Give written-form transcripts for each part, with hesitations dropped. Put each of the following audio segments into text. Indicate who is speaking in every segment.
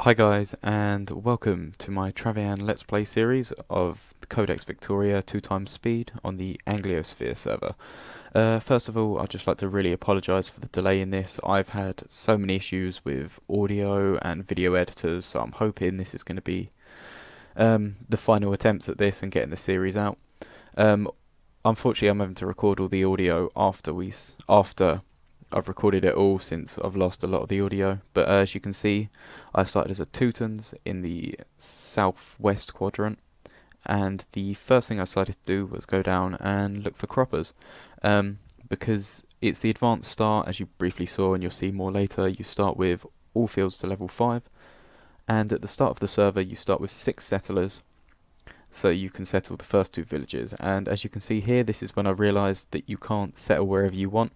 Speaker 1: Hi guys, and welcome to my Travian Let's Play series of the Codex Victoria 2 times speed on the Angliosphere server. First of all, I'd just like to really apologise for the delay in this. I've had so many issues with audio and video editors, so I'm hoping this is going to be the final attempts at this and getting the series out. Um, Unfortunately, I'm having to record all the audio after I've recorded it all, since I've lost a lot of the audio. But as you can see, I started as a Teutons in the southwest quadrant, and the first thing I decided to do was go down and look for croppers, because it's the advanced start, as you briefly saw, and you'll see more later. You start with all fields to level 5, and at the start of the server you start with 6 settlers, so you can settle the first 2 villages. And as you can see here, this is when I realised that you can't settle wherever you want,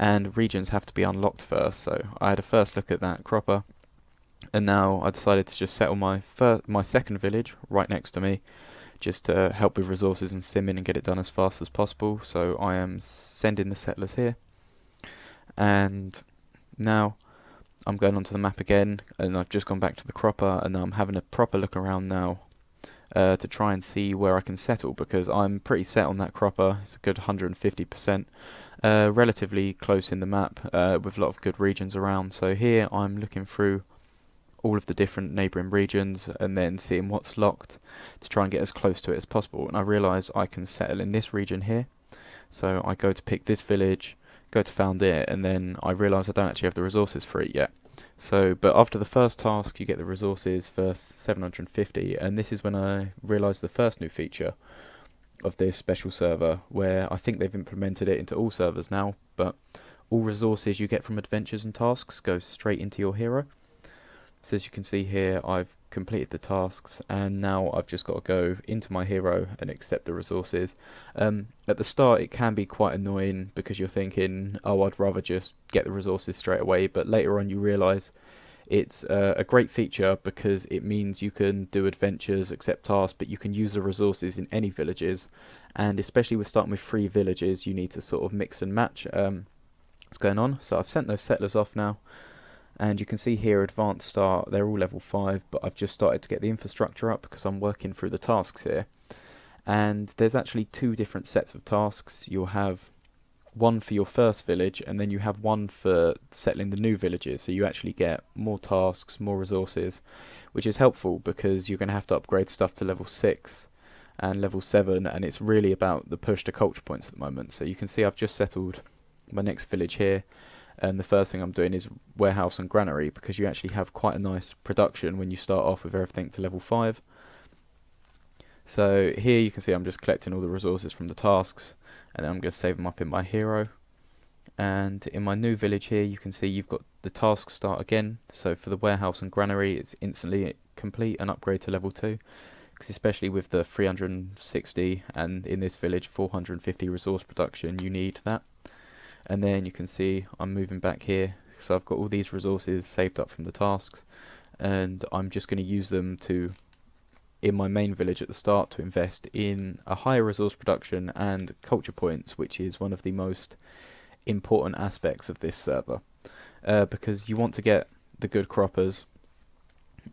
Speaker 1: and regions have to be unlocked first. So I had a first look at that cropper, and now I decided to just settle my second village right next to me, just to help with resources and simming and get it done as fast as possible. So I am sending the settlers here, and now I'm going onto the map again, and I've just gone back to the cropper, and I'm having a proper look around now to try and see where I can settle, because I'm pretty set on that cropper. It's a good 150%, relatively close in the map, with a lot of good regions around. So here I'm looking through all of the different neighbouring regions and then seeing what's locked to try and get as close to it as possible. And I realise I can settle in this region here, so I go to pick this village, go to found it, and then I realise I don't actually have the resources for it yet. So, but after the first task you get the resources for 750, and this is when I realised the first new feature of this special server, where I think they've implemented it into all servers now, but all resources you get from adventures and tasks go straight into your hero. So as you can see here, I've completed the tasks, and now I've just got to go into my hero and accept the resources. At the start it can be quite annoying, because you're thinking, oh, I'd rather just get the resources straight away, but later on you realise it's a great feature, because it means you can do adventures, accept tasks, but you can use the resources in any villages. And especially with starting with 3 villages, you need to sort of mix and match what's going on. So I've sent those settlers off now, and you can see here, advanced start, they're all level 5, but I've just started to get the infrastructure up because I'm working through the tasks here. And there's actually 2 different sets of tasks. You'll have one for your first village, and then you have one for settling the new villages, so you actually get more tasks, more resources, which is helpful because you're going to have to upgrade stuff to level 6 and level 7, and it's really about the push to culture points at the moment. So you can see I've just settled my next village here, and the first thing I'm doing is warehouse and granary, because you actually have quite a nice production when you start off with everything to level 5. So here you can see I'm just collecting all the resources from the tasks, and then I'm going to save them up in my hero. And in my new village here, you can see you've got the task start again. So for the warehouse and granary, it's instantly complete and upgrade to level 2, because especially with the 360 and in this village 450 resource production, you need that. And then you can see I'm moving back here, so I've got all these resources saved up from the tasks, and I'm just going to use them to, in my main village at the start, to invest in a higher resource production and culture points, which is one of the most important aspects of this server, because you want to get the good croppers.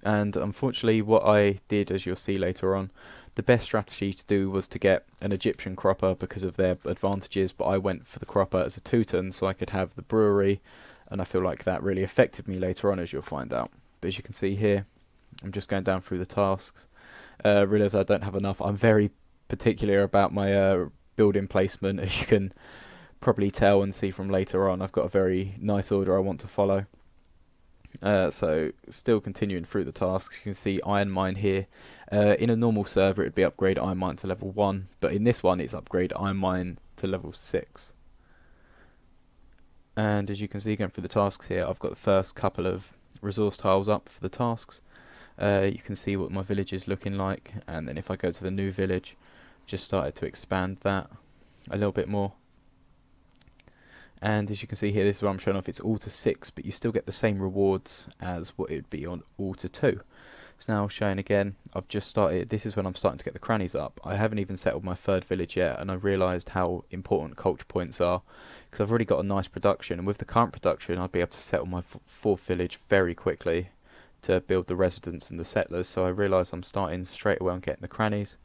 Speaker 1: And unfortunately what I did, as you'll see later on, the best strategy to do was to get an Egyptian cropper because of their advantages, but I went for the cropper as a Teuton so I could have the brewery, and I feel like that really affected me later on, as you'll find out. But as you can see here, I'm just going down through the tasks. Realise I don't have enough. I'm very particular about my building placement, as you can probably tell and see from later on. I've got a very nice order I want to follow. So still continuing through the tasks, you can see iron mine here. In a normal server it would be upgrade iron mine to level 1, but in this one it's upgrade iron mine to level 6. And as you can see, going through the tasks here, I've got the first couple of resource tiles up for the tasks. You can see what my village is looking like, and then if I go to the new village, just started to expand that a little bit more. And as you can see here, this is what I'm showing off. It's all to 6, but you still get the same rewards as what it would be on all to 2. So now showing again, I've just started, this is when I'm starting to get the crannies up. I haven't even settled my 3rd village yet, and I realised how important culture points are, because I've already got a nice production, and with the current production I'd be able to settle my 4th village very quickly to build the residents and the settlers, so I realise I'm starting straight away on getting the crannies.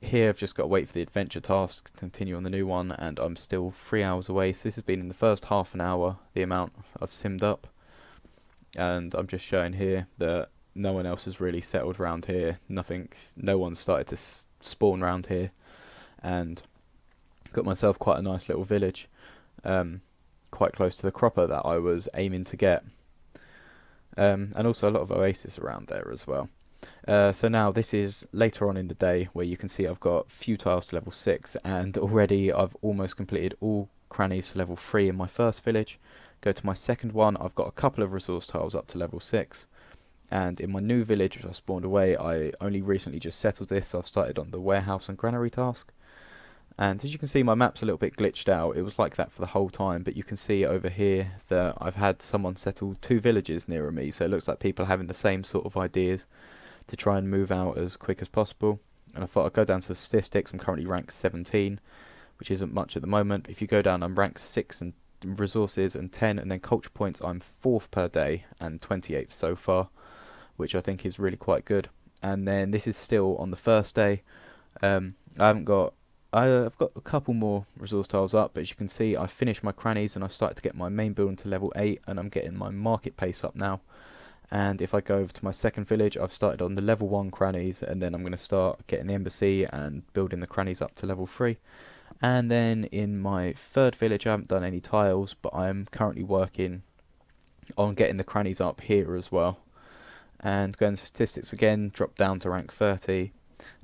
Speaker 1: Here I've just got to wait for the adventure task to continue on the new one, and I'm still 3 hours away, so this has been in the first half an hour the amount I've simmed up, and I'm just showing here that no one else has really settled around here. No one's started to spawn around here, and got myself quite a nice little village, quite close to the cropper that I was aiming to get, and also a lot of oasis around there as well. So now this is later on in the day, where you can see I've got few tiles to level 6, and already I've almost completed all crannies to level 3 in my first village. Go to my second one, I've got a couple of resource tiles up to level 6, and in my new village which I spawned away, I only recently just settled this, so I've started on the warehouse and granary task. And as you can see, my map's a little bit glitched out. It was like that for the whole time, but you can see over here that I've had someone settle 2 villages nearer me, so it looks like people are having the same sort of ideas to try and move out as quick as possible. And I thought I'd go down to statistics. I'm currently ranked 17, which isn't much at the moment. If you go down, I'm ranked 6 in resources and 10, and then culture points I'm 4th per day and 28th so far, which I think is really quite good. And then this is still on the first day. I've got a couple more resource tiles up, but as you can see, I finished my crannies and I've started to get my main building to level 8, and I'm getting my market pace up now. And if I go over to my second village, I've started on the level 1 crannies, and then I'm going to start getting the embassy and building the crannies up to level 3. And then in my third village, I haven't done any tiles, but I'm currently working on getting the crannies up here as well. And going to statistics again, drop down to rank 30.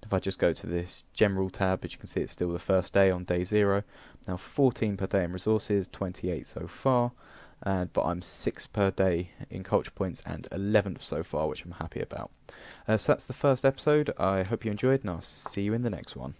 Speaker 1: If I just go to this general tab, as you can see, it's still the first day on day 0. Now 14 per day in resources, 28 so far, but I'm 6 per day in culture points and 11th so far, which I'm happy about. So that's the first episode. I hope you enjoyed, and I'll see you in the next one.